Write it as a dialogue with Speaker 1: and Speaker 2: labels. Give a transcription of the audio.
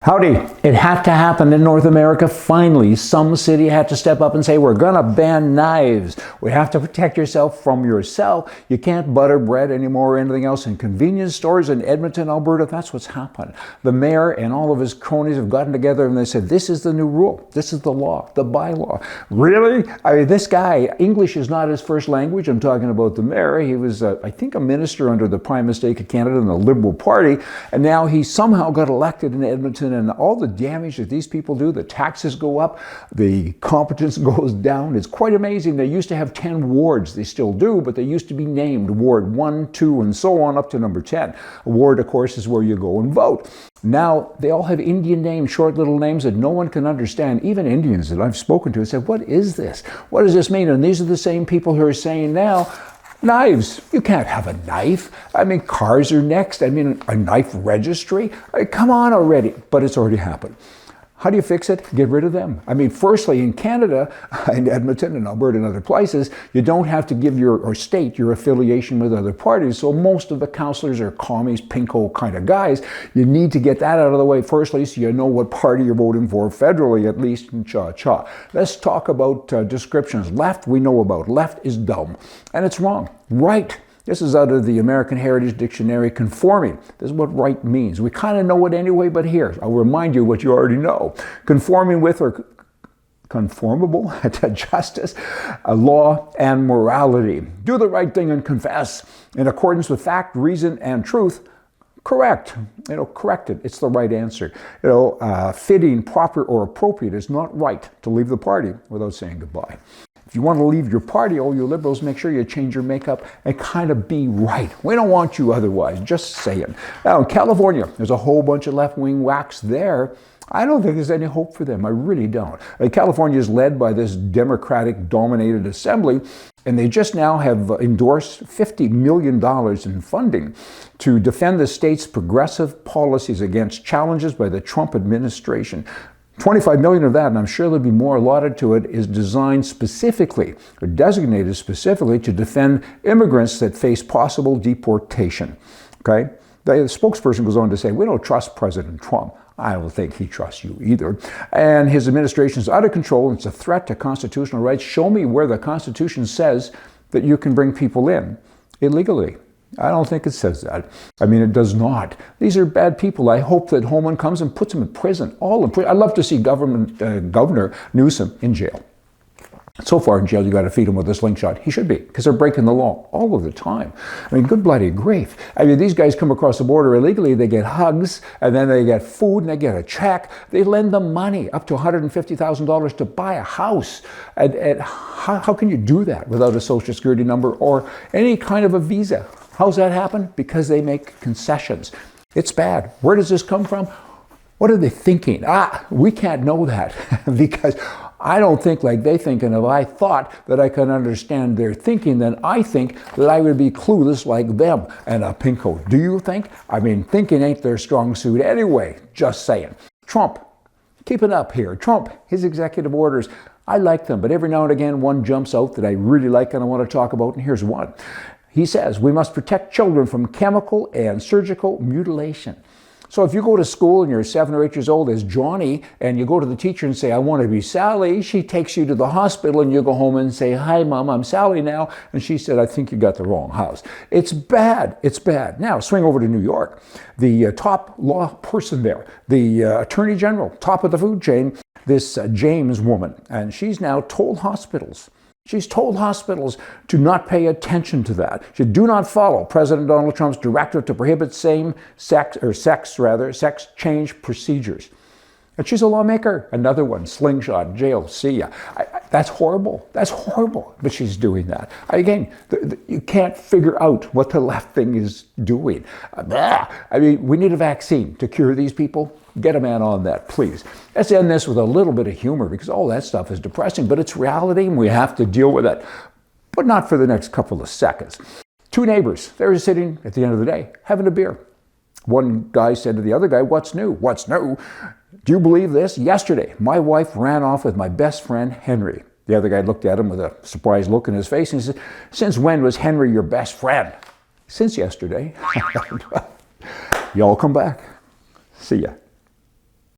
Speaker 1: Howdy. It had to happen in North America. Finally, some city had to step up and say, we're going to ban knives. We have to protect yourself from yourself. You can't butter bread anymore or anything else in convenience stores in Edmonton, Alberta. That's what's happened. The mayor and all of his cronies have gotten together and they said, this is the new rule. This is the law, the bylaw. Really? I mean, this guy, English is not his first language. I'm talking about the mayor. He was, I think, a minister under the Prime Minister of Canada in the Liberal Party. And now he somehow got elected in Edmonton, and all the damage that these people do, the taxes go up, the competence goes down. It's quite amazing. They used to have 10 wards. They still do, but they used to be named Ward 1, 2, and so on up to number 10. A ward, of course, is where you go and vote. Now, they all have Indian names, short little names that no one can understand. Even Indians that I've spoken to said, what is this? What does this mean? And these are the same people who are saying now, knives. You can't have a knife. I mean, cars are next. I mean, a knife registry. Come on already. But it's already happened. How do you fix it? Get rid of them. I mean, firstly, in Canada, in Edmonton and Alberta and other places, you don't have to give or state your affiliation with other parties. So most of the councillors are commies, pinko kind of guys. You need to get that out of the way firstly so you know what party you're voting for federally, at least, and cha-cha. Let's talk about descriptions. Left, we know about. Left is dumb. And it's wrong. Right. This is out of the American Heritage Dictionary, conforming. This is what right means. We kind of know it anyway, but here, I'll remind you what you already know. Conforming with or conformable to justice, law, and morality. Do the right thing and confess. In accordance with fact, reason, and truth, correct. Correct it. It's the right answer. Fitting, proper, or appropriate is not right to leave the party without saying goodbye. If you want to leave your party, all you liberals, make sure you change your makeup and kind of be right. We don't want you otherwise, just saying. Now, in California, there's a whole bunch of left-wing whacks there. I don't think there's any hope for them. I really don't. California is led by this Democratic-dominated assembly, and they just now have endorsed $50 million in funding to defend the state's progressive policies against challenges by the Trump administration. 25 million of that, and I'm sure there'll be more allotted to it, is designed specifically, or designated specifically, to defend immigrants that face possible deportation. Okay? The spokesperson goes on to say, we don't trust President Trump. I don't think he trusts you either. And his administration is out of control. It's a threat to constitutional rights. Show me where the Constitution says that you can bring people in illegally. I don't think it says that. I mean, it does not. These are bad people. I hope that Homeland comes and puts them in prison. All in prison. I'd love to see Governor Newsom in jail. So far in jail, you got to feed him with a slingshot. He should be, because they're breaking the law all of the time. I mean, good bloody grief. I mean, these guys come across the border illegally. They get hugs, and then they get food, and they get a check. They lend them money, up to $150,000 to buy a house. And how can you do that without a social security number or any kind of a visa? How's that happen? Because they make concessions. It's bad. Where does this come from? What are they thinking? We can't know that because I don't think like they think. And if I thought that I could understand their thinking, then I think that I would be clueless like them and a pinko. Do you think? I mean, thinking ain't their strong suit anyway. Just saying. Trump, keep it up here. Trump, his executive orders, I like them, but every now and again one jumps out that I really like and I want to talk about, and here's one. He says, we must protect children from chemical and surgical mutilation. So if you go to school and you're 7 or 8 years old as Johnny, and you go to the teacher and say, I want to be Sally, she takes you to the hospital and you go home and say, hi, Mom, I'm Sally now. And she said, I think you got the wrong house. It's bad. It's bad. Now, swing over to New York. The top law person there, the Attorney General, top of the food chain, this James woman, and she's now told hospitals, to not pay attention to that. She do not follow President Donald Trump's directive to prohibit sex change procedures. And she's a lawmaker. Another one, slingshot, jail, see ya. That's horrible. That's horrible. But she's doing that. Again, you can't figure out what the left thing is doing. I mean, we need a vaccine to cure these people. Get a man on that, please. Let's end this with a little bit of humor, because all that stuff is depressing, but it's reality and we have to deal with it. But not for the next couple of seconds. Two neighbors, they were sitting at the end of the day, having a beer. One guy said to the other guy, what's new? What's new? Do you believe this? Yesterday, my wife ran off with my best friend, Henry. The other guy looked at him with a surprised look in his face and he said, since when was Henry your best friend? Since yesterday. Y'all come back. See ya.